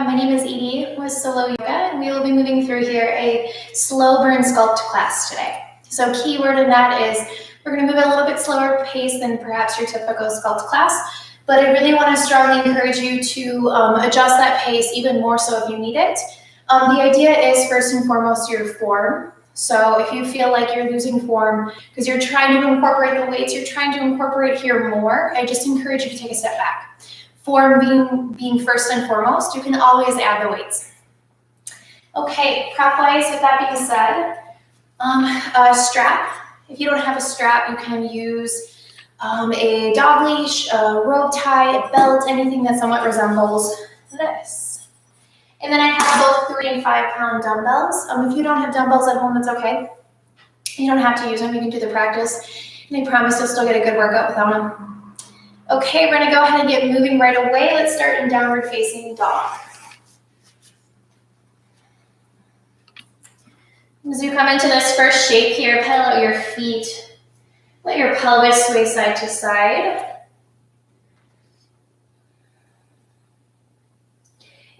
my name is Edie with Solo Yoga, and we will be moving through here a slow burn sculpt class today. So keyword in that is we're going to move at a little bit slower pace than perhaps your typical sculpt class, but I really want to strongly encourage you to adjust that pace even more so if you need it. The idea is first and foremost your form. So if you feel like you're losing form because you're trying to incorporate the weights, you're trying to incorporate here more, I just encourage you to take a step back. Form being first and foremost, you can always add the weights. Okay, prep-wise, with that being said, a strap. If you don't have a strap, you can use a dog leash, a rope tie, a belt, anything that somewhat resembles this. And then I have both 3 and 5 pound dumbbells. If you don't have dumbbells at home, that's okay. You don't have to use them, you can do the practice. And I promise you'll still get a good workout without them. Okay, we're gonna go ahead and get moving right away. Let's start in downward facing dog. As you come into this first shape here, pedal out your feet. Let your pelvis sway side to side.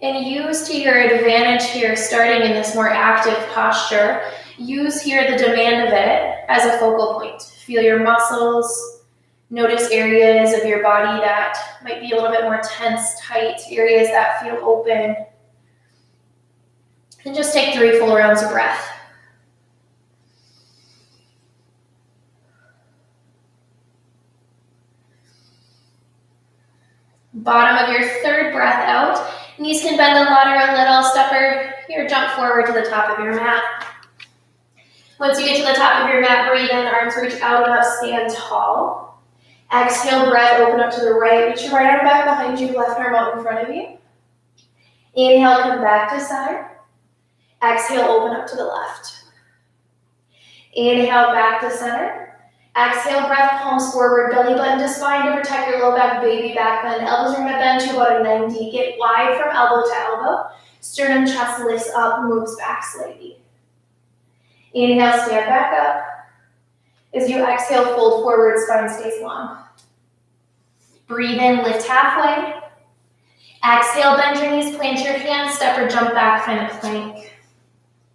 And use to your advantage here, starting in this more active posture. Use here the demand of it as a focal point. Feel your muscles. Notice areas of your body that might be a little bit more tense, tight, areas that feel open. And just take 3 full rounds of breath. Bottom of your third breath out. Knees can bend a ladder a little. Stepper here, jump forward to the top of your mat. Once you get to the top of your mat, breathe in, arms reach out and up, stand tall. Exhale, breath, open up to the right. Reach your right arm back behind you, left arm out in front of you. Inhale, come back to center. Exhale, open up to the left. Inhale, back to center. Exhale, breath, palms forward, belly button to spine to protect your low back, baby back bend. Elbows are gonna bend to about a 90. Get wide from elbow to elbow. Sternum, chest lifts up, moves back slightly. Inhale, stand back up. As you exhale, fold forward, spine stays long. Breathe in, lift halfway. Exhale, bend your knees, plant your hands, step or jump back, find a plank.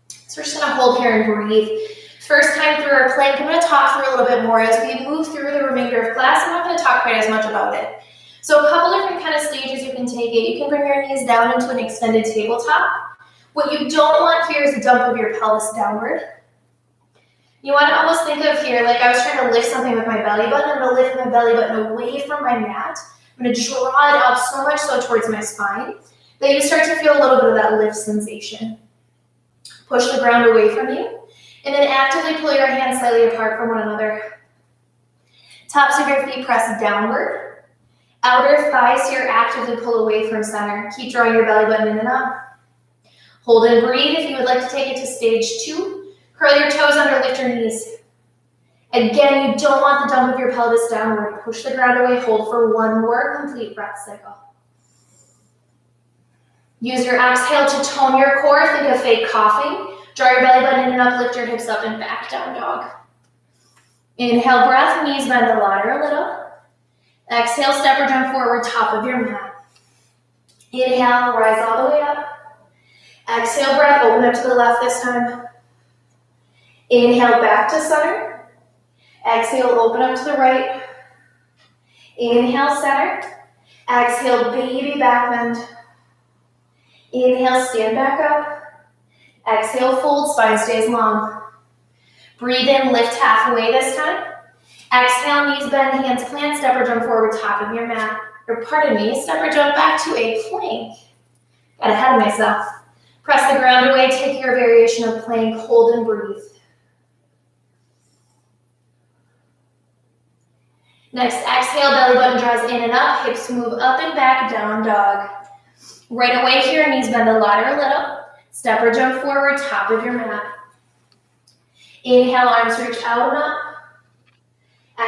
So we're just gonna hold here and breathe. First time through our plank, I'm gonna talk through a little bit more as we move through the remainder of class. I'm not gonna talk quite as much about it. So a couple different kind of stages you can take it. You can bring your knees down into an extended tabletop. What you don't want here is a dump of your pelvis downward. You want to almost think of here, like I was trying to lift something with my belly button. I'm going to lift my belly button away from my mat. I'm going to draw it up so much so towards my spine that you start to feel a little bit of that lift sensation. Push the ground away from you, and then actively pull your hands slightly apart from one another. Tops of your feet press downward. Outer thighs here actively pull away from center. Keep drawing your belly button in and up. Hold and breathe if you would like to take it to stage 2. Curl your toes under, lift your knees. Again, you don't want the dump of your pelvis downward. Push the ground away, hold for 1 more complete breath cycle. Use your exhale to tone your core. Think of fake coughing. Draw your belly button in and up, lift your hips up and back, down dog. Inhale, breath, knees bend the ladder a little. Exhale, step or jump forward, top of your mat. Inhale, rise all the way up. Exhale, breath, open up to the left this time. Inhale, back to center. Exhale, open up to the right. Inhale, center. Exhale, baby back bend. Inhale, stand back up. Exhale, fold, spine stays long. Breathe in, lift halfway this time. Exhale, knees bend, hands plant, step or jump forward, top of your mat. Or pardon me, step or jump back to a plank. Got ahead of myself. Press the ground away, take your variation of plank, hold and breathe. Next, exhale, belly button draws in and up, hips move up and back, down dog. Right away here, knees bend the ladder a little. Step or jump forward, top of your mat. Inhale, arms reach out and up.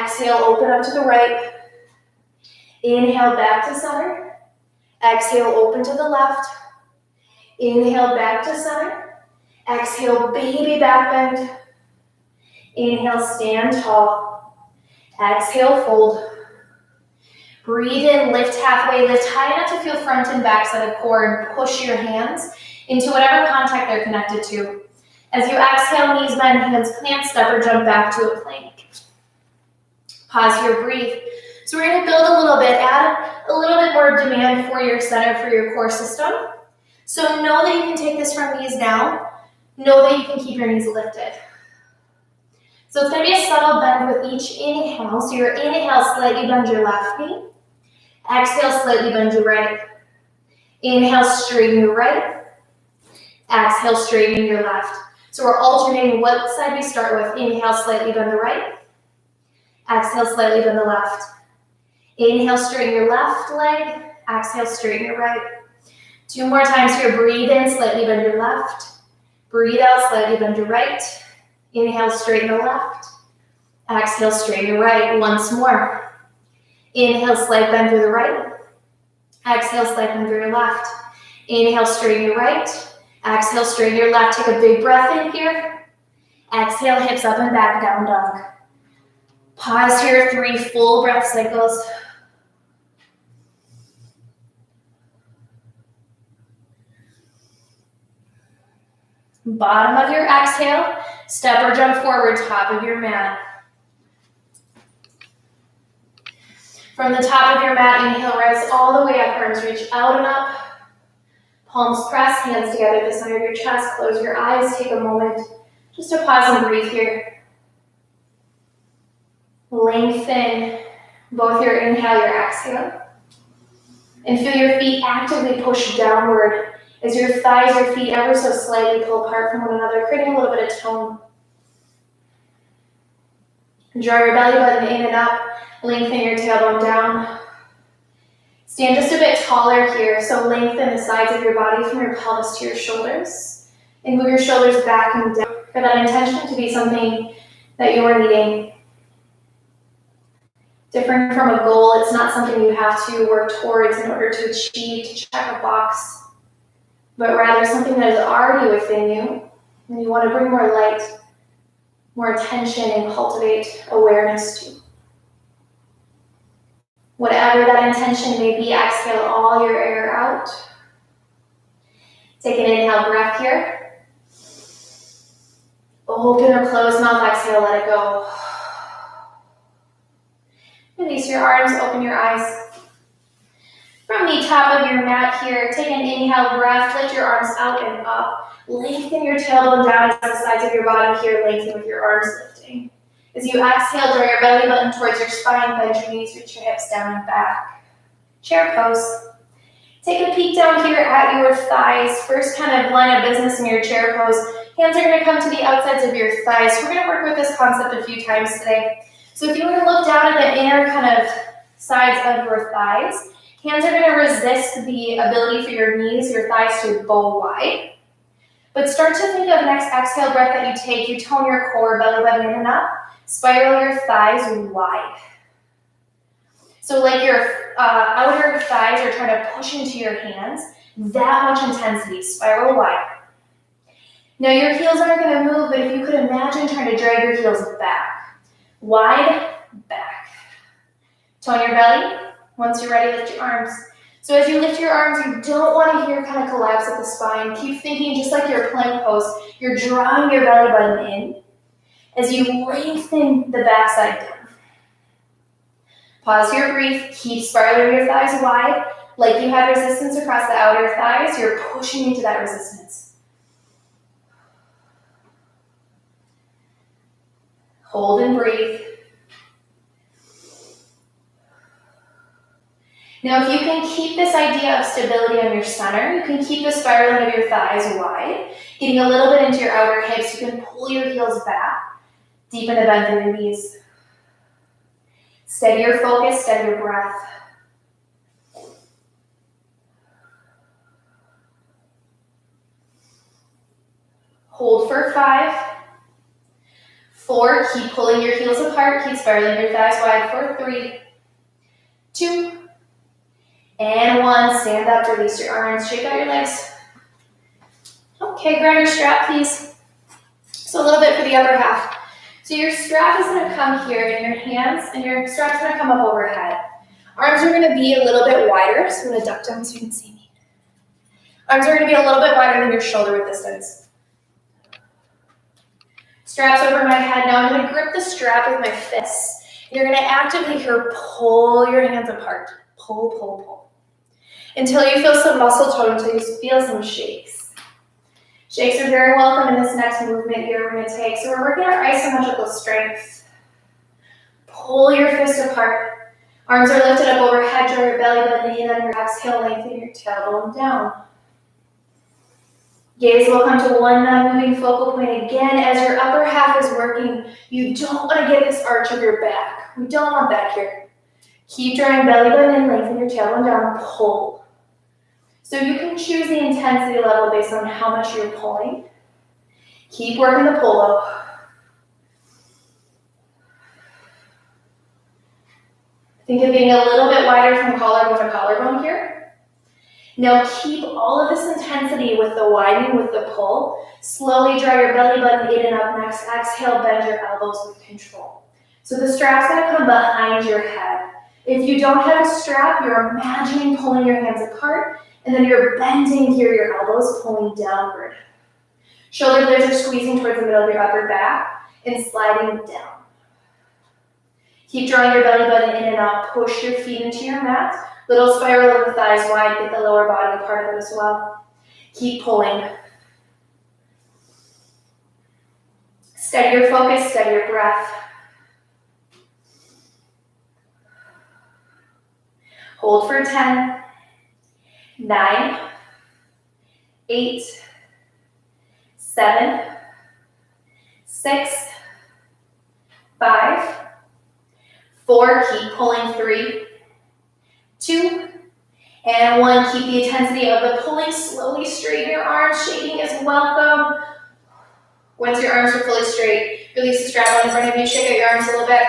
Exhale, open up to the right. Inhale, back to center. Exhale, open to the left. Inhale, back to center. Exhale, baby back bend. Inhale, stand tall. Exhale, fold. Breathe in, lift halfway, lift high enough to feel front and back side of core, and push your hands into whatever contact they're connected to. As you exhale, knees bend, hands plant, step or jump back to a plank. Pause here, breathe. So we're gonna build a little bit, add a little bit more demand for your center, for your core system. So know that you can take this from knees down. Know that you can keep your knees lifted. So it's gonna be a subtle bend with each inhale. So your inhale, slightly bend your left knee. Exhale, slightly bend your right. Inhale, straighten your right. Exhale, straighten your left. So we're alternating what side we start with. Inhale, slightly bend the right. Exhale, slightly bend the left. Inhale, straighten your left leg. Exhale, straighten your right. 2 more times here. Breathe in, slightly bend your left. Breathe out, slightly bend your right. Inhale, straighten the left. Exhale, straighten your right. Once more. Inhale, slight bend through the right. Exhale, slight bend through your left. Inhale, straighten your right. Exhale, straighten your left. Take a big breath in here. Exhale, hips up and back, down dog. Pause here, 3 full breath cycles. Bottom of your exhale, step or jump forward, top of your mat. From the top of your mat, inhale, rise all the way up, arms reach out and up. Palms press, hands together at the center of your chest. Close your eyes, take a moment just to pause and breathe here. Lengthen both your inhale, your exhale. And feel your feet actively push downward as your thighs, your feet ever so slightly pull apart from one another, creating a little bit of tone. Draw your belly button in and up. Lengthen your tailbone down. Stand just a bit taller here, so lengthen the sides of your body from your pelvis to your shoulders. And move your shoulders back and down for that intention to be something that you're needing. Different from a goal, it's not something you have to work towards in order to achieve, to check a box, but rather something that is already within you, and you want to bring more light, more attention, and cultivate awareness to. Whatever that intention may be, exhale all your air out. Take an inhale breath here. Open or close mouth, exhale, let it go. Release your arms, open your eyes. From the top of your mat here, take an inhale breath, lift your arms out and up. Lengthen your tailbone down as the sides of your body here, lengthen with your arms lifting. As you exhale, draw your belly button towards your spine, bend your knees, reach your hips down and back. Chair pose. Take a peek down here at your thighs. First kind of line of business in your chair pose. Hands are going to come to the outsides of your thighs. We're going to work with this concept a few times today. So if you were to look down at the inner kind of sides of your thighs, hands are going to resist the ability for your knees, your thighs to bow wide. But start to think of next exhale breath that you take. You tone your core, belly button in and up. Spiral your thighs wide. So like your outer thighs are trying to push into your hands, that much intensity, spiral wide. Now your heels aren't going to move, but if you could imagine trying to drag your heels back. Wide, back. Tone your belly. Once you're ready, lift your arms. So as you lift your arms, you don't want to hear kind of collapse at the spine. Keep thinking just like your plank pose. You're drawing your belly button in as you lengthen the backside down. Pause here, breathe. Keep spiraling your thighs wide. Like you have resistance across the outer thighs, you're pushing into that resistance. Hold and breathe. Now, if you can keep this idea of stability on your center, you can keep the spiraling of your thighs wide, getting a little bit into your outer hips. You can pull your heels back, deepen the bend through your knees. Steady your focus, steady your breath. Hold for 5. 4, keep pulling your heels apart, keep spiraling your thighs wide for 3, 2, and 1. Stand up, release your arms, shake out your legs. Okay, grab your strap, please. So a little bit for the upper half. So your strap is going to come here in your hands, and your strap's going to come up overhead. Arms are gonna be a little bit wider, so I'm gonna duck down so you can see me. Arms are gonna be a little bit wider than your shoulder width distance. Straps over my head. Now I'm gonna grip the strap with my fists. You're gonna actively here pull your hands apart. Pull, pull, pull. Until you feel some muscle tone, until you feel some shakes. Shakes are very welcome in this next movement here we're gonna take. So we're working our isometrical strength. Pull your fist apart. Arms are lifted up overhead, draw your belly button in on your exhale, lengthen your tailbone down. Gaze will come to one non-moving focal point again as your upper half is working. You don't want to get this arch of your back. We don't want that here. Keep drawing belly button in, lengthen your tailbone down, pull. So you can choose the intensity level based on how much you're pulling. Keep working the pull though. Think of being a little bit wider from collarbone to collarbone here. Now keep all of this intensity with the widening, with the pull. Slowly draw your belly button in and up next. Exhale, bend your elbows with control. So the strap's gonna come behind your head. If you don't have a strap, you're imagining pulling your hands apart, and then you're bending here, your elbows pulling downward. Shoulder blades are squeezing towards the middle of your upper back and sliding down. Keep drawing your belly button in and out. Push your feet into your mat. Little spiral of the thighs wide. Get the lower body a part of it as well. Keep pulling. Steady your focus, steady your breath. Hold for 10, 9, 8, 7, 6, 5, 4, keep pulling, 3, 2, and 1. Keep the intensity of the pulling. Slowly straighten your arms. Shaking is welcome. Once your arms are fully straight, release the strap on in front of you. Shake out your arms a little bit.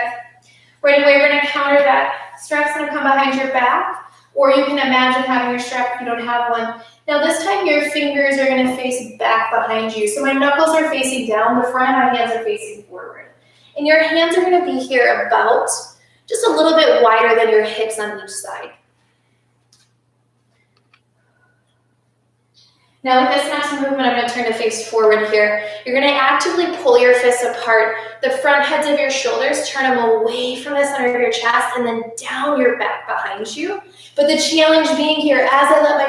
Right away, we're going to counter that. Strap's going to come behind your back, or you can imagine having your strap if you don't have one. Now this time your fingers are going to face back behind you. So my knuckles are facing down, the front of my hands are facing forward. And your hands are going to be here about just a little bit wider than your hips on each side. Now with this next movement, I'm going to turn the face forward here. You're going to actively pull your fists apart. The front heads of your shoulders, turn them away from the center of your chest and then down your back behind you. But the challenge being here, as I let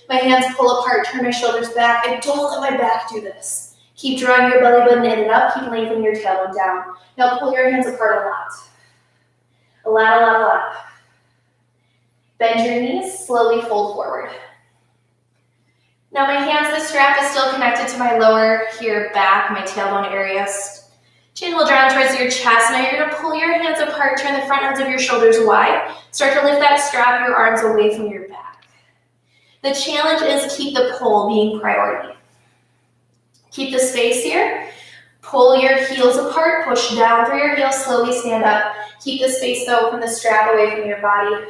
my hands pull apart, turn my shoulders back, I don't let my back do this. Keep drawing your belly button in and up, keep lengthening your tailbone down. Now pull your hands apart a lot. A lot. Bend your knees, slowly fold forward. Now my hands, the strap is still connected to my lower here back, my tailbone area. Chin will draw towards your chest. Now you're going to pull your hands apart, turn the front ends of your shoulders wide. Start to lift that strap, your arms away from your back. The challenge is keep the pull being priority. Keep the space here. Pull your heels apart, push down through your heels, slowly stand up. Keep the space though from the strap away from your body.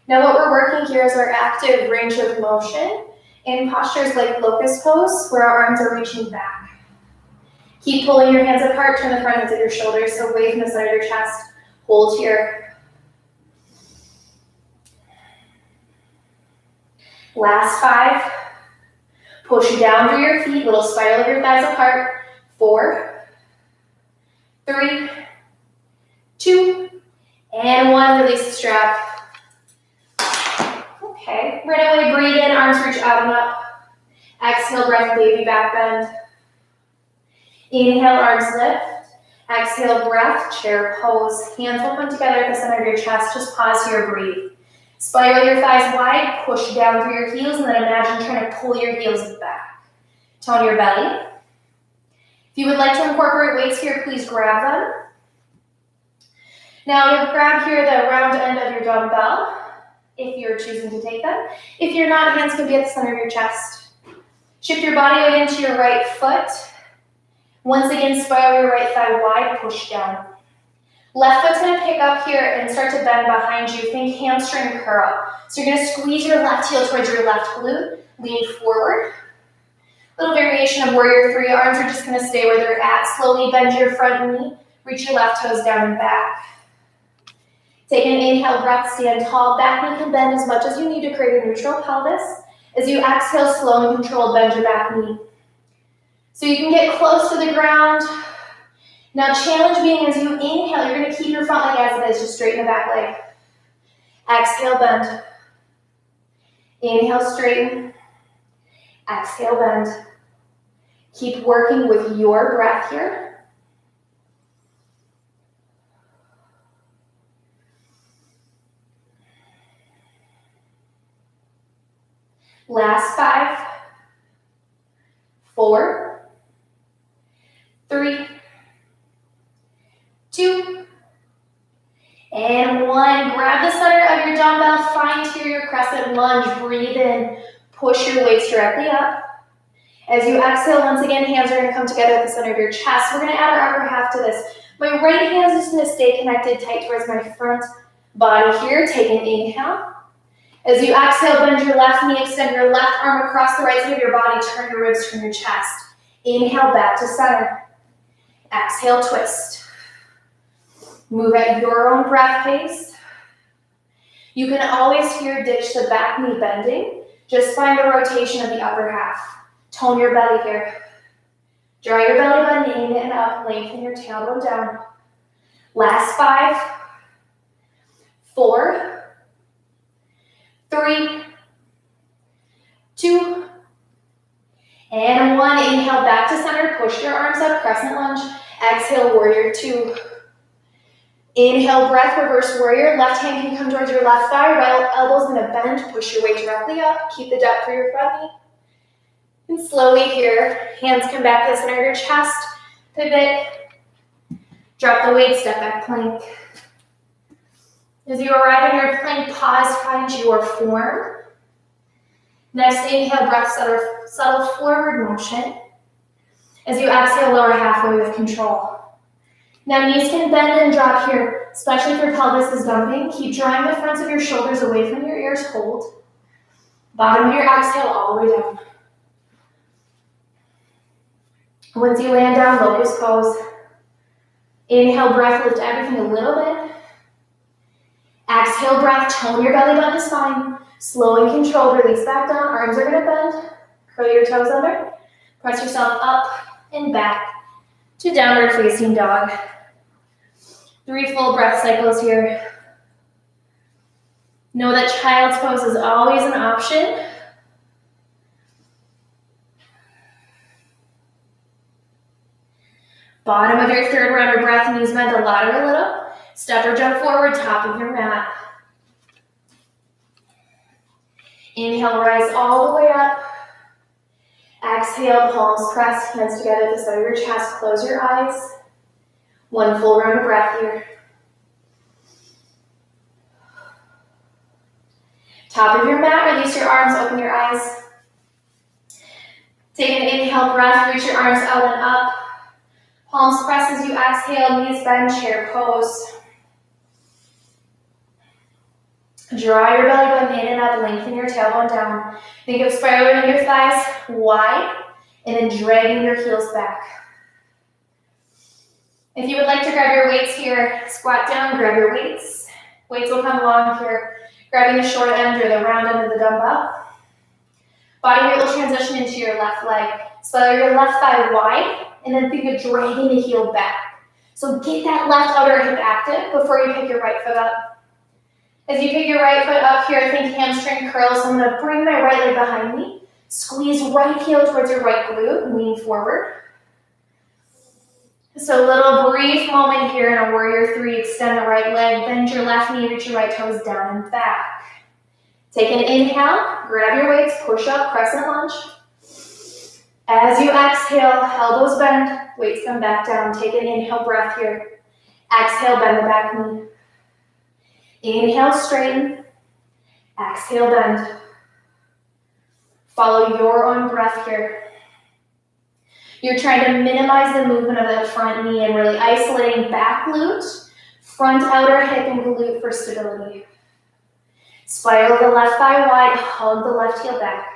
Now what we're working here is our active range of motion in postures like locust pose, where our arms are reaching back. Keep pulling your hands apart, turn the front ends of your shoulders away from the center of your chest. Hold here. Last 5. Push down through your feet, little spiral of your thighs apart. 4, 3, 2, and 1. Release the strap. Okay, right away, breathe in, arms reach out and up. Exhale, breath, baby back bend. Inhale, arms lift. Exhale, breath, chair pose. Hands will come together at the center of your chest. Just pause here, breathe. Spiral your thighs wide, push down through your heels, and then imagine trying to pull your heels back. Tone your belly. If you would like to incorporate weights here, please grab them. Now you grab here the round end of your dumbbell, if you're choosing to take them. If you're not, hands can be at the center of your chest. Shift your body weight into your right foot. Once again, spiral your right thigh wide, push down. Left foot's gonna pick up here and start to bend behind you. Think hamstring curl. So you're gonna squeeze your left heel towards your left glute, lean forward. Little variation of warrior 3. Arms are just gonna stay where they're at. Slowly bend your front knee, reach your left toes down and back. Take an inhale breath, stand tall, back knee can bend as much as you need to create a neutral pelvis. As you exhale, slow and controlled, bend your back knee. So you can get close to the ground. Now challenge being as you inhale, you're gonna keep your front leg as it is, just straighten the back leg. Exhale, bend. Inhale, straighten. Exhale, bend. Keep working with your breath here. Last 5, 4, 3, 2, and 1. Grab the center of your dumbbell, find here your crescent lunge, breathe in, push your weights directly up. As you exhale, once again, hands are gonna come together at the center of your chest. We're gonna add our upper half to this. My right hand is just gonna stay connected tight towards my front body here. Take an inhale. As you exhale, bend your left knee, extend your left arm across the right side of your body, turn your ribs, turn your chest. Inhale, back to center. Exhale, twist. Move at your own breath pace. You can always here ditch the back knee bending. Just find the rotation of the upper half. Tone your belly here. Draw your belly button in and up, lengthen your tailbone down. Last 5, 4, 3, 2, and 1. Inhale, back to center. Push your arms up, crescent lunge. Exhale, warrior 2. Inhale, breath, reverse warrior. Left hand can come towards your left thigh. Right elbow's gonna bend. Push your weight directly up. Keep the depth for your front knee. And slowly here, hands come back to the center of your chest. Pivot. Drop the weight, step back plank. As you arrive in your plank, pause, find your form. Next, inhale, breath, subtle forward motion. As you exhale, lower halfway with control. Now knees can bend and drop here, especially if your pelvis is dumping. Keep drawing the fronts of your shoulders away from your ears, hold. Bottom of your exhale, all the way down. Once you land down, locust pose. Inhale, breath, lift everything a little bit. Exhale, breath, tone your belly button to spine. Slow and controlled, release back down. Arms are gonna bend. Curl your toes under. Press yourself up and back to downward facing dog. 3 full breath cycles here. Know that child's pose is always an option. Bottom of your 3rd round of breath, knees bend a lot or a little. Step or jump forward, top of your mat. Inhale, rise all the way up. Exhale, palms press, hands together at the center of your chest. Close your eyes. 1 full round of breath here. Top of your mat, release your arms, open your eyes. Take an inhale breath, reach your arms out and up. Palms press as you exhale, knees bend, chair pose. Draw your belly button in and up, lengthen your tailbone down. Think of spiraling your thighs wide and then dragging your heels back. If you would like to grab your weights here, squat down, grab your weights. Weights will come along here, grabbing the short end or the round end of the dumbbell. Body weight will transition into your left leg. Spiral your left thigh wide, and then think of dragging the heel back. So get that left outer hip active before you pick your right foot up. As you pick your right foot up here, think hamstring curls. So I'm gonna bring my right leg behind me. Squeeze right heel towards your right glute, lean forward. So a little brief moment here in a warrior 3, extend the right leg, bend your left knee, reach your right toes down and back. Take an inhale, grab your weights, push up, crescent lunge. As you exhale, elbows bend, weights come back down. Take an inhale breath here. Exhale, bend the back knee. Inhale, straighten. Exhale, bend. Follow your own breath here. You're trying to minimize the movement of that front knee and really isolating back glute, front outer hip and glute for stability. Spiral the left thigh wide, hug the left heel back.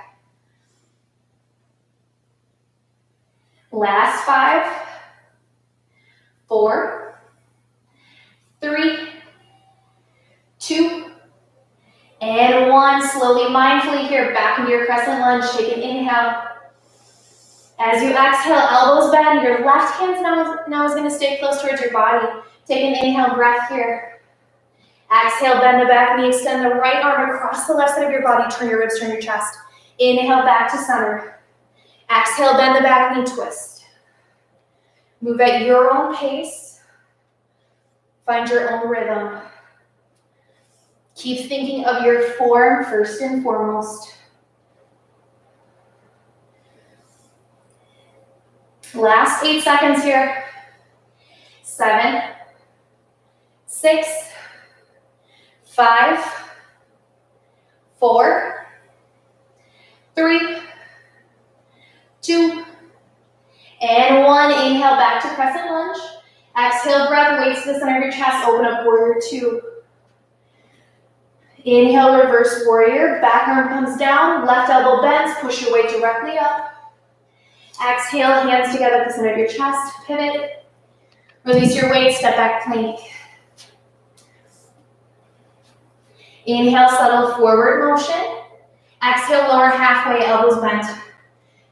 Last 5, 4, 3, 2, and 1. Slowly, mindfully here, back into your crescent lunge. Take an inhale. As you exhale, elbows bend. Your left hand now is going to stay close towards your body. Take an inhale, breath here. Exhale, bend the back knee, extend the right arm across the left side of your body. Turn your ribs, turn your chest. Inhale, back to center. Exhale, bend the back knee, twist. Move at your own pace. Find your own rhythm. Keep thinking of your form first and foremost. Last 8 seconds here. 7, 6, 5, 4, 3, 2, and 1. Inhale, back to crescent lunge. Exhale, breath, weights to the center of your chest. Open up, warrior 2. Inhale, reverse warrior. Back arm comes down. Left elbow bends. Push your weight directly up. Exhale, hands together at the center of your chest. Pivot. Release your weight. Step back plank. Inhale, settle forward motion. Exhale, lower halfway, elbows bent.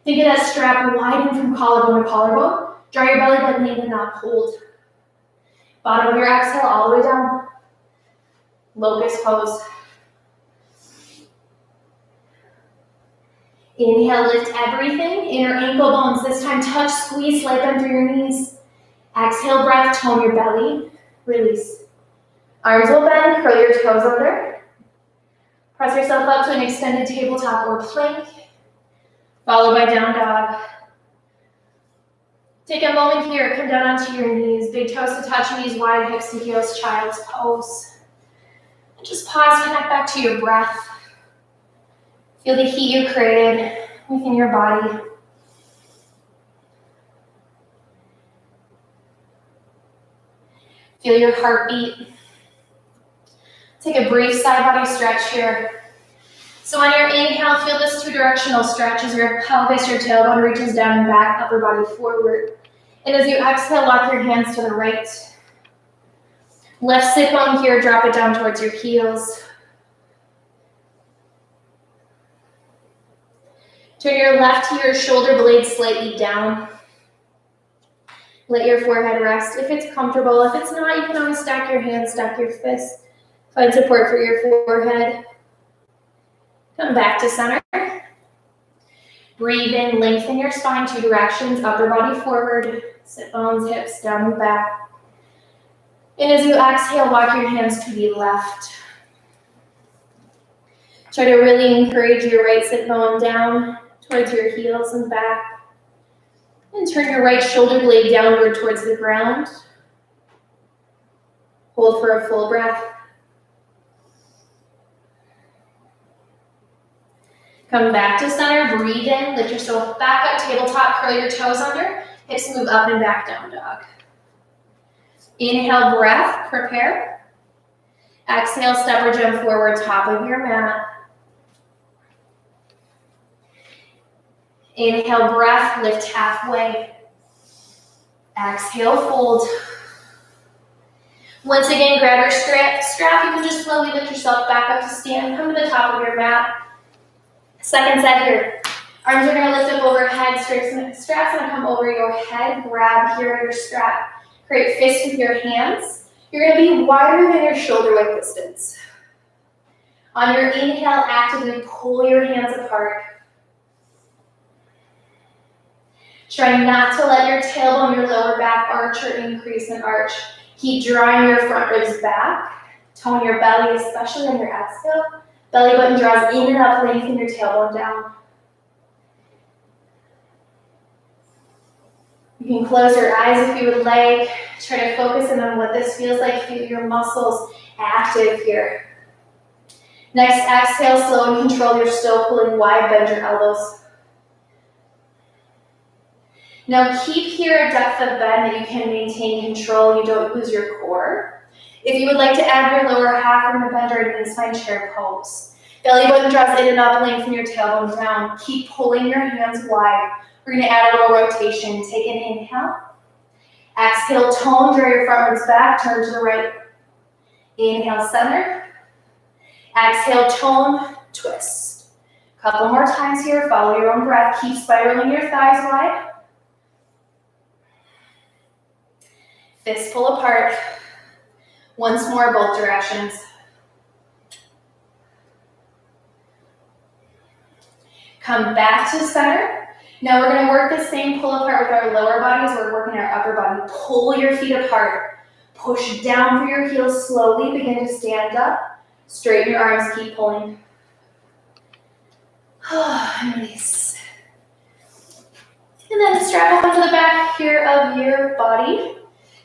Think of that strap widen from collarbone to collarbone. Draw your belly button in and up. Hold. Bottom of your exhale all the way down. Locust pose. Inhale, lift everything. Inner ankle bones. This time touch, squeeze, slight bend through your knees. Exhale, breath, tone your belly. Release. Arms will bend, curl your toes under. Press yourself up to an extended tabletop or plank, followed by down dog. Take a moment here, come down onto your knees, big toes to touch, knees wide, hips to heels, child's pose. And just pause, connect back to your breath. Feel the heat you created within your body. Feel your heartbeat. Take a brief side body stretch here. So on your inhale, feel this 2-directional stretch as your pelvis, your tailbone reaches down and back, upper body forward. And as you exhale, walk your hands to the right. Left sit bone here, drop it down towards your heels. Turn your left ear, shoulder blades slightly down. Let your forehead rest if it's comfortable. If it's not, you can always stack your hands, stack your fists. Find support for your forehead. Come back to center. Breathe in, lengthen your spine 2 directions, upper body forward, sit bones, hips, down and back. And as you exhale, walk your hands to the left. Try to really encourage your right sit bone down towards your heels and back. And turn your right shoulder blade downward towards the ground. Hold for a full breath. Come back to center, breathe in, lift yourself back up, tabletop, curl your toes under, hips move up and back, down dog. Inhale, breath, prepare. Exhale, step or jump forward, top of your mat. Inhale, breath, lift halfway. Exhale, fold. Once again, grab your strap. You can just slowly lift yourself back up to stand, come to the top of your mat. Second set here. Arms are going to lift up overhead, straps going to come over your head, grab here your strap. Create fists with your hands. You're going to be wider than your shoulder width distance. On your inhale, actively pull your hands apart. Try not to let your tailbone, your lower back arch or increase in arch. Keep drawing your front ribs back. Tone your belly, especially on your exhale. Belly button draws in and up, lengthen your tailbone down. You can close your eyes if you would like. Try to focus in on what this feels like. Feel your muscles active here. Next, exhale, slow and control. You're still pulling wide, bend your elbows. Now keep here a depth of bend that you can maintain control. You don't lose your core. If you would like to add your lower half, we're going to bend our knees, find chair pose. Belly button draws in and up, lengthen your tailbone down. Keep pulling your hands wide. We're going to add a little rotation. Take an inhale. Exhale, tone, draw your front ribs back, turn to the right. Inhale, center. Exhale, tone, twist. Couple more times here, follow your own breath. Keep spiraling your thighs wide. Fists pull apart. Once more, both directions. Come back to center. Now we're going to work the same pull apart with our lower bodies. We're working our upper body. Pull your feet apart. Push down through your heels slowly. Begin to stand up. Straighten your arms. Keep pulling. And release. And then strap up onto the back here of your body.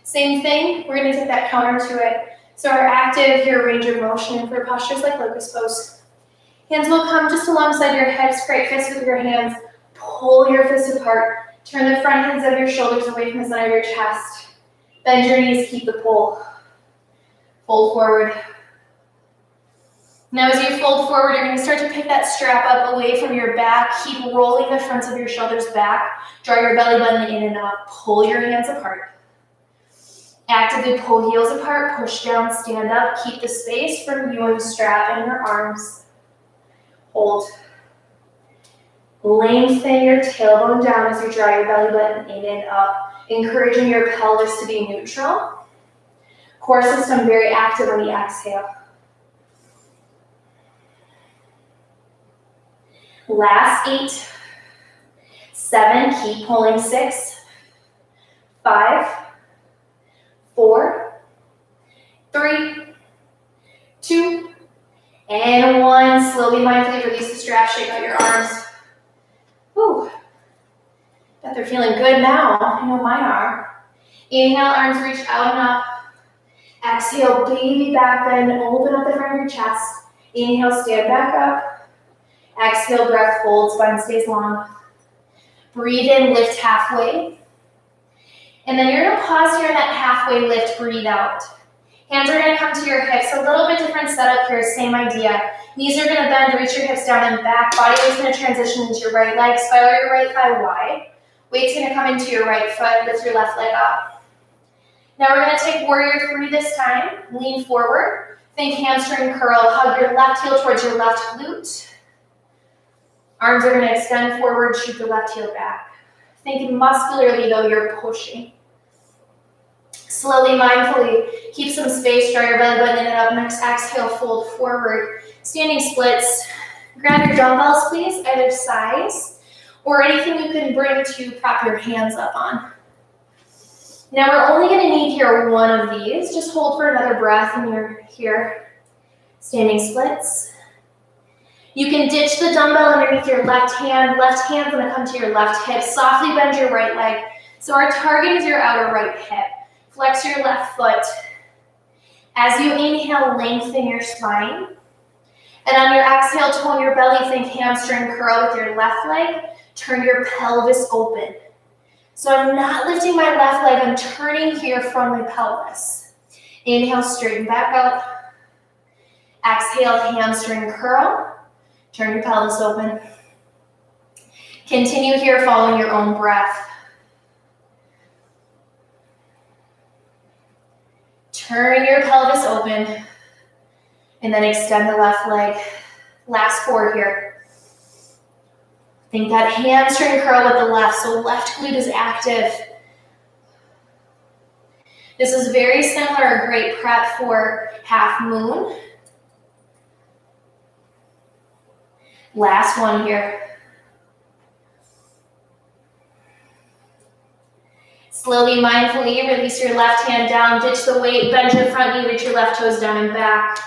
Same thing. We're going to take that counter to it. So our active here range of motion for postures like locust pose. Hands will come just alongside your head. Scrape fists with your hands. Pull your fists apart. Turn the front ends of your shoulders away from the center of your chest. Bend your knees, keep the pull. Fold forward. Now as you fold forward, you're going to start to pick that strap up away from your back. Keep rolling the fronts of your shoulders back. Draw your belly button in and up. Pull your hands apart. Actively pull heels apart. Push down, stand up. Keep the space from you and the strap in your arms. Hold. Lengthen your tailbone down as you draw your belly button in and up, encouraging your pelvis to be neutral. Core system very active on the exhale. Last 8, 7, keep pulling. 6, 5, 4, 3, 2, and 1. Slowly, mindfully release the strap, shake out your arms. Whew. Bet they're feeling good now. I know mine are. Inhale, arms reach out and up. Exhale, baby back bend. Open up the front of your chest. Inhale, stand back up. Exhale, breath, fold, spine stays long. Breathe in, lift halfway. And then you're gonna pause here in that halfway lift, breathe out. Hands are gonna come to your hips. A little bit different setup here, same idea. Knees are gonna bend, reach your hips down and back. Body weight's gonna transition into your right leg. Spiral your right thigh wide. Weight's gonna come into your right foot, lift your left leg up. Now we're gonna take warrior 3 this time. Lean forward. Think hamstring curl. Hug your left heel towards your left glute. Arms are gonna extend forward, shoot the left heel back. Think muscularly though, you're pushing. Slowly, mindfully, keep some space, draw your belly button in and up. Next exhale, fold forward. Standing splits. Grab your dumbbells, please, either size, or anything you can bring to prop your hands up on. Now we're only gonna need here 1 of these. Just hold for another breath and you're here. Standing splits. You can ditch the dumbbell underneath your left hand. Left hand's gonna come to your left hip. Softly bend your right leg. So our target is your outer right hip. Flex your left foot. As you inhale, lengthen your spine. And on your exhale, tone your belly. Think hamstring curl with your left leg. Turn your pelvis open. So I'm not lifting my left leg. I'm turning here from my pelvis. Inhale, straighten back up. Exhale, hamstring curl. Turn your pelvis open. Continue here following your own breath. Turn your pelvis open, and then extend the left leg. Last 4 here. Think that hamstring curl with the left, so left glute is active. This is very similar, a great prep for half moon. Last 1 here. Slowly, mindfully, release your left hand down, ditch the weight, bend your front knee, reach your left toes down and back.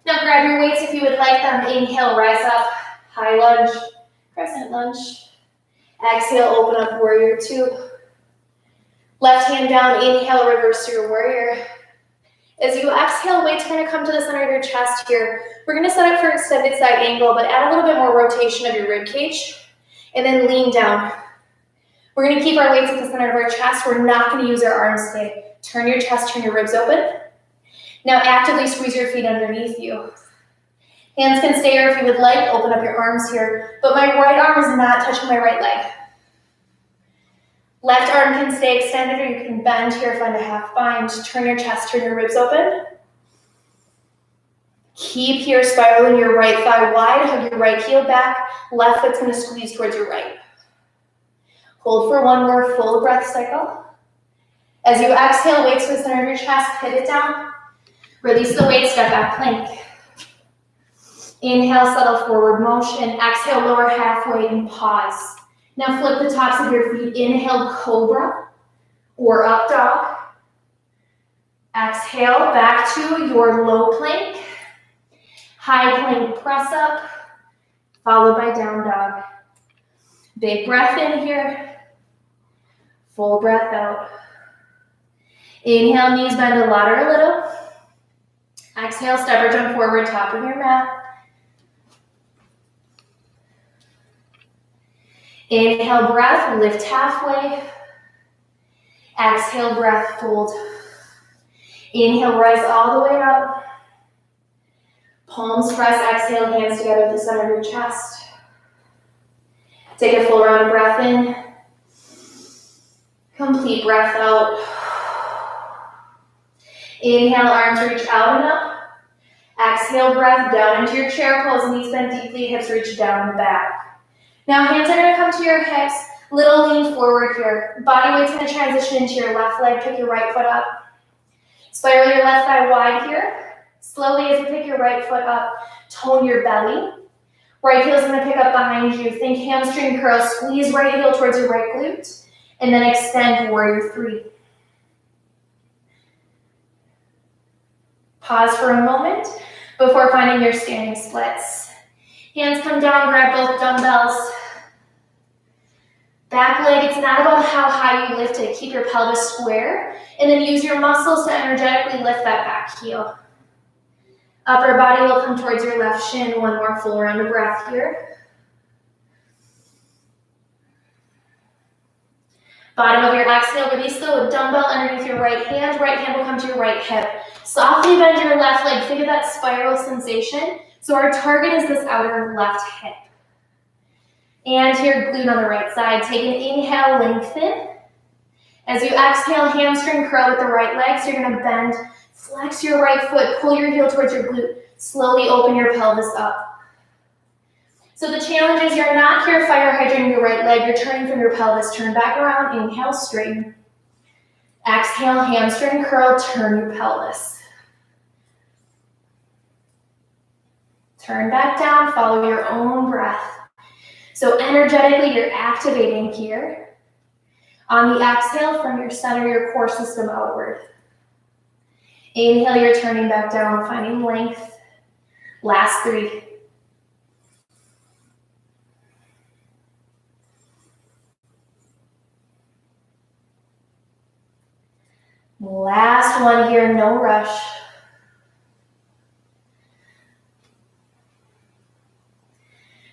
Now grab your weights if you would like them. Inhale, rise up, high lunge, crescent lunge. Exhale, open up, warrior 2. Left hand down, inhale, reverse your warrior. As you exhale, weights are gonna come to the center of your chest here. We're gonna set up for extended side angle, but add a little bit more rotation of your rib cage, and then lean down. We're gonna keep our weights at the center of our chest. We're not gonna use our arms today. Turn your chest, turn your ribs open. Now actively squeeze your feet underneath you. Hands can stay here if you would like. Open up your arms here, but my right arm is not touching my right leg. Left arm can stay extended, or you can bend here, find a half bind. Turn your chest, turn your ribs open. Keep here spiraling your right thigh wide, hug your right heel back, left foot's gonna squeeze towards your right. Hold for one more full breath cycle. As you exhale, weight to the center of your chest, pivot down. Release the weight, step back plank. Inhale, settle forward motion. Exhale, lower halfway and pause. Now flip the tops of your feet. Inhale, cobra or up dog. Exhale, back to your low plank. High plank press up, followed by down dog. Big breath in here. Full breath out. Inhale, knees bend a lot or a little. Exhale, step or jump forward, top of your mat. Inhale, breath, lift halfway. Exhale, breath, fold. Inhale, rise all the way up. Palms press, exhale, hands together at the center of your chest. Take a full round of breath in. Complete breath out. Inhale, arms reach out and up. Exhale, breath down into your chair pose, knees bend deeply, hips reach down and back. Now hands are gonna come to your hips, little lean forward here. Body weight's gonna transition into your left leg, pick your right foot up. Spiral your left thigh wide here. Slowly as you pick your right foot up, tone your belly. Right heel's gonna pick up behind you. Think hamstring curl, squeeze right heel towards your right glute, and then extend warrior three. Pause for a moment before finding your standing splits. Hands come down, grab both dumbbells. Back leg, it's not about how high you lift it. Keep your pelvis square, and then use your muscles to energetically lift that back heel. Upper body will come towards your left shin. One more full round of breath here. Bottom of your exhale, release the dumbbell underneath your right hand. Right hand will come to your right hip. Softly bend your left leg. Think of that spiral sensation. So our target is this outer left hip. And here, glute on the right side. Take an inhale, lengthen. As you exhale, hamstring curl with the right leg. So you're gonna bend, flex your right foot, pull your heel towards your glute. Slowly open your pelvis up. So the challenge is you're not here fire hydrating your right leg. You're turning from your pelvis. Turn back around. Inhale, straighten. Exhale, hamstring curl. Turn your pelvis. Turn back down. Follow your own breath. So energetically, you're activating here. On the exhale, from your center, your core system outward. Inhale, you're turning back down, finding length. Last three. Last one here, no rush.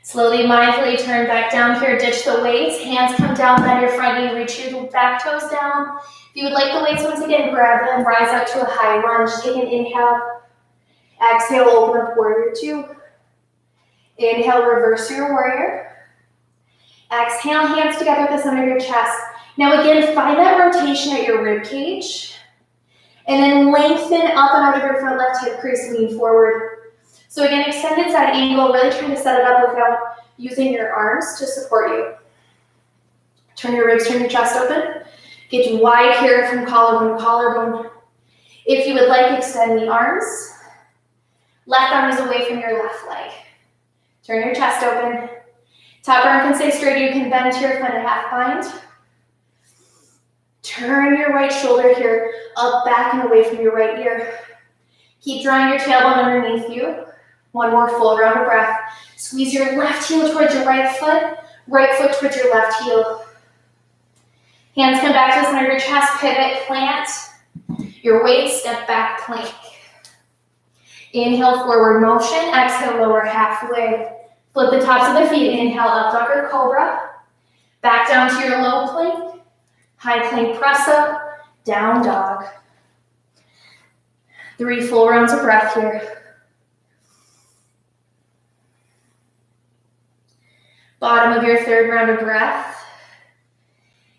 Slowly, mindfully turn back down here, ditch the weights. Hands come down, bend your front knee, reach your back toes down. If you would like the weights, once again, grab them, rise up to a high lunge. Take an inhale. Exhale, open up warrior two. Inhale, reverse your warrior. Exhale, hands together at the center of your chest. Now again, find that rotation at your rib cage. And then lengthen up and out of your front left hip crease, lean forward. So again, extended side angle, really trying to set it up without using your arms to support you. Turn your ribs, turn your chest open. Get wide here from collarbone to collarbone. If you would like, extend the arms. Left arm is away from your left leg. Turn your chest open. Top arm can stay straight. You can bend here, find a half bind. Turn your right shoulder here, up, back, and away from your right ear. Keep drawing your tailbone underneath you. One more full round of breath. Squeeze your left heel towards your right foot towards your left heel. Hands come back to the center of your chest, pivot, plant. Your weight, step back, plank. Inhale, forward motion. Exhale, lower halfway. Flip the tops of the feet. Inhale, up dog or cobra. Back down to your low plank. High plank press up. Down dog. 3 full rounds of breath here. Bottom of your third round of breath.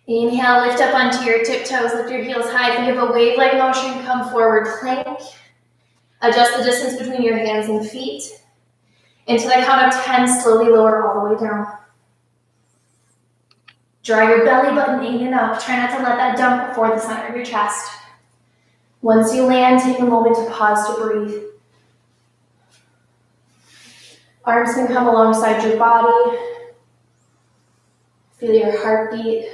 Inhale, lift up onto your tiptoes, lift your heels high. Think of a wave-like motion, come forward, plank. Adjust the distance between your hands and feet. Into the count of 10, slowly lower all the way down. Draw your belly button in and up. Try not to let that dump before the center of your chest. Once you land, take a moment to pause to breathe. Arms can come alongside your body. Feel your heartbeat.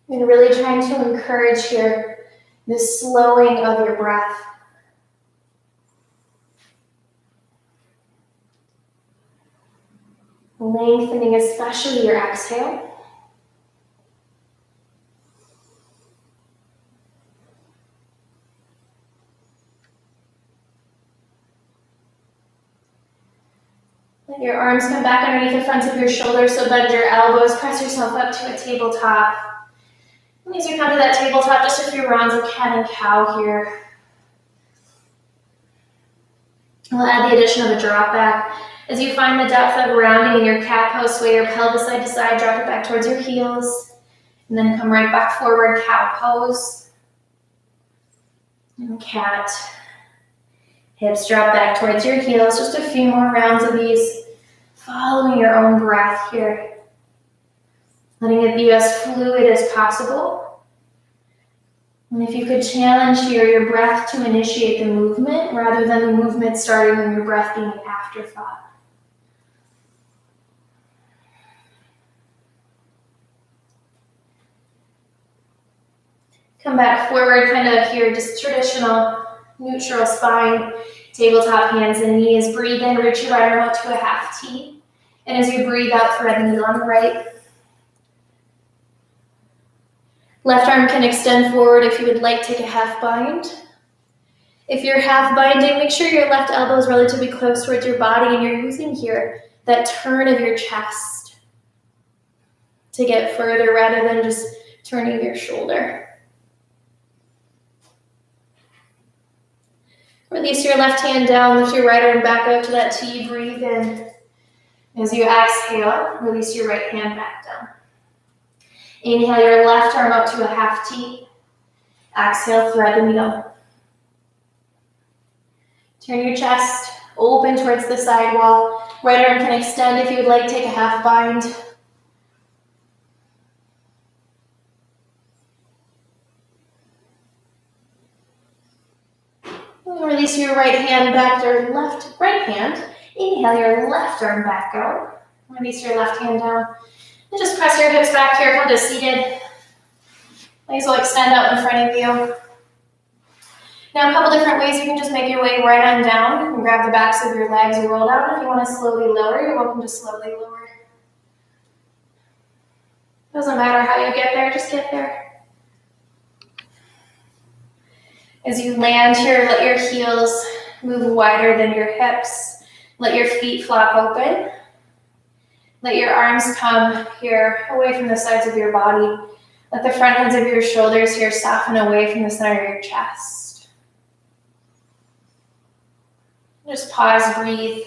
And really trying to encourage here this slowing of your breath. Lengthening especially your exhale. Let your arms come back underneath the front of your shoulders, so bend your elbows, press yourself up to a tabletop. And as you come to that tabletop, just a few rounds of cat and cow here. We'll add the addition of a drop back. As you find the depth of grounding in your cat pose, sway your pelvis side to side, drop it back towards your heels, and then come right back forward, cow pose, and cat. Hips drop back towards your heels, just a few more rounds of these, following your own breath here. Letting it be as fluid as possible. And if you could challenge here your breath to initiate the movement, rather than the movement starting and your breath being an afterthought. Come back forward, kind of here, just traditional neutral spine, tabletop, hands and knees. Breathe in, reach your right arm out to a half T. And as you breathe out, thread the needle on the right. Left arm can extend forward if you would like, take a half bind. If you're half binding, make sure your left elbow is relatively close towards your body and you're using here that turn of your chest to get further rather than just turning your shoulder. Release your left hand down, lift your right arm back up to that T, breathe in. As you exhale, release your right hand back down. Inhale your left arm up to a half T. Exhale, thread the needle. Turn your chest open towards the side wall. Right arm can extend if you would like, take a half bind. Release your right hand back to your right hand. Inhale your left arm back out. Release your left hand down. And just press your hips back here, come to seated. Legs will extend out in front of you. Now a couple different ways you can just make your way right on down. You can grab the backs of your legs, roll down. If you want to slowly lower, you're welcome to slowly lower. Doesn't matter how you get there, just get there. As you land here, let your heels move wider than your hips. Let your feet flop open. Let your arms come here away from the sides of your body. Let the front ends of your shoulders here soften away from the center of your chest. Just pause, breathe.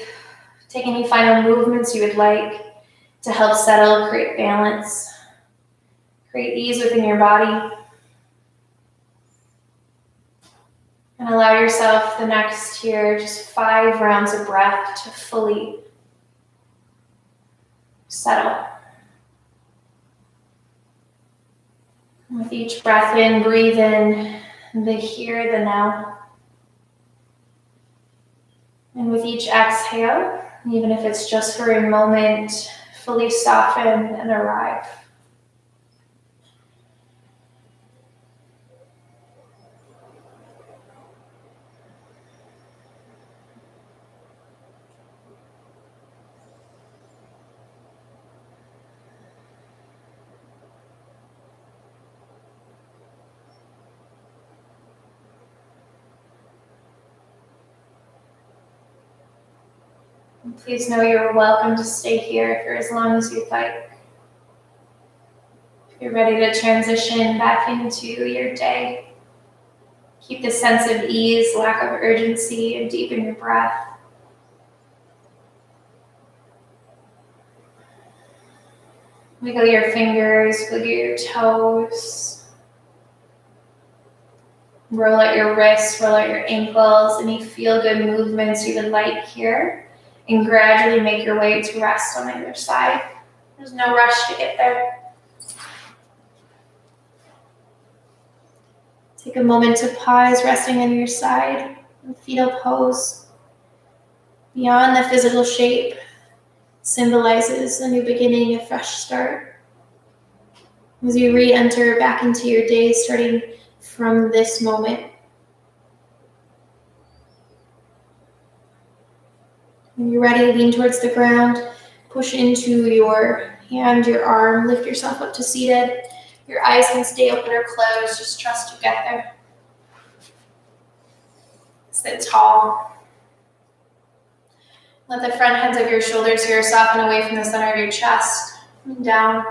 Take any final movements you would like to help settle, create balance, create ease within your body. And allow yourself the next here, just 5 rounds of breath to fully settle. And with each breath in, breathe in the here, the now. And with each exhale, even if it's just for a moment, fully soften and arrive. Please know you're welcome to stay here for as long as you'd like. If you're ready to transition back into your day, keep the sense of ease, lack of urgency, and deepen your breath. Wiggle your fingers, wiggle your toes. Roll out your wrists, roll out your ankles, any feel-good movements you would like here. And gradually make your way to rest on either side. There's no rush to get there. Take a moment to pause, resting on your side in fetal pose. Beyond the physical shape, symbolizes a new beginning, a fresh start. As you re-enter back into your day, starting from this moment. When you're ready, lean towards the ground, push into your hand, your arm, lift yourself up to seated. Your eyes can stay open or closed, just trust you get there. Sit tall. Let the front heads of your shoulders here soften away from the center of your chest. And down.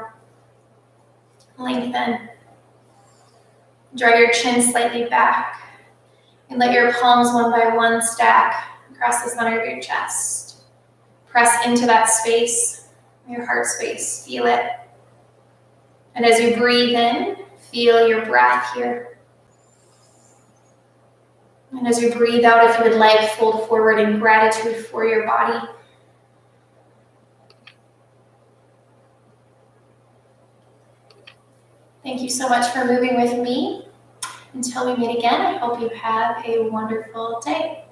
Lengthen. Draw your chin slightly back. And let your palms one by one stack across the center of your chest. Press into that space, your heart space. Feel it. And as you breathe in, feel your breath here. And as you breathe out, if you would like, fold forward in gratitude for your body. Thank you so much for moving with me. Until we meet again, I hope you have a wonderful day.